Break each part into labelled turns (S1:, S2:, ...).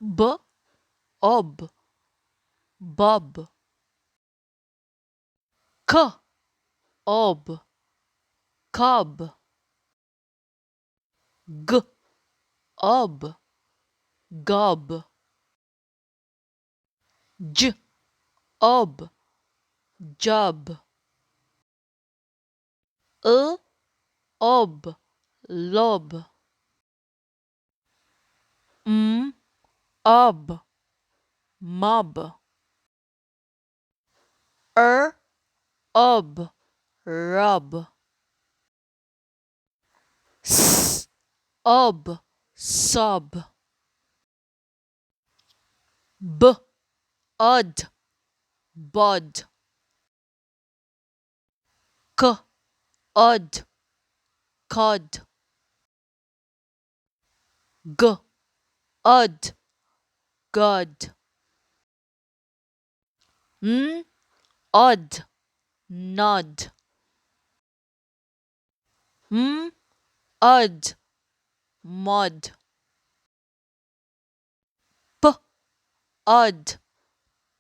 S1: b ob bob, k ob cob, g ob gob, j ob job, ob lob, ob mob, ob rob, ob sob, od bod, od cod, od god, odd nod, odd mod, odd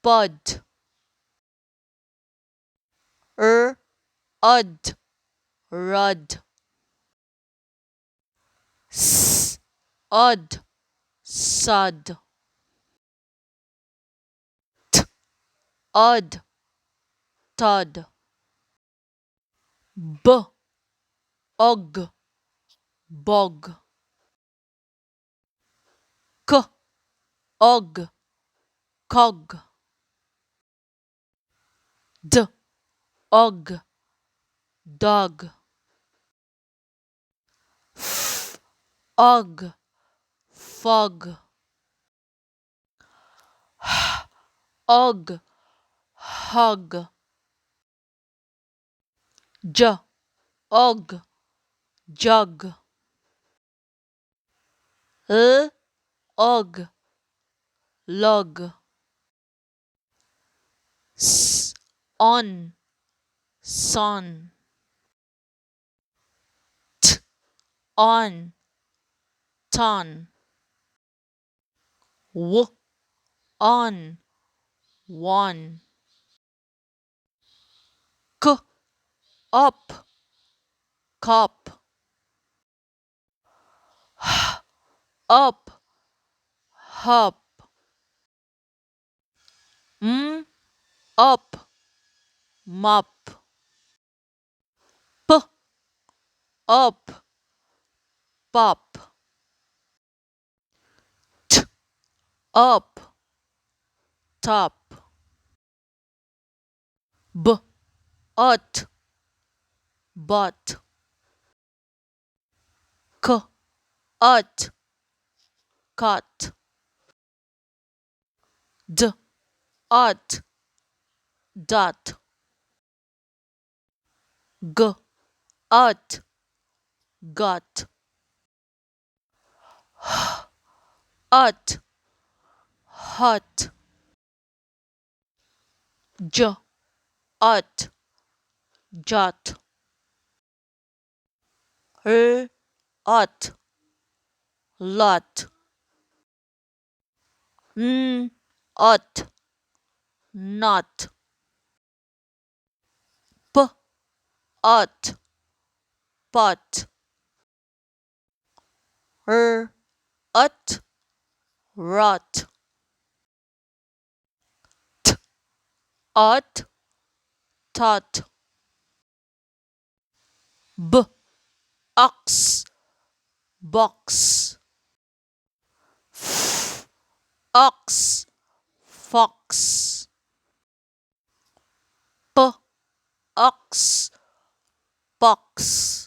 S1: bod, odd rod, odd sod, odd tod, og bog, og cog, og dog, og fog, og hog, og jug, og log, on son, on ton, on one, up cop, up hop, up mop, up pop, up top, ut but, ut cut, ut dot, ut got, ut hot, ut jot, ut lot, ut not, ut pot, ut rot, ut tot, ox box, ox fox, ox box.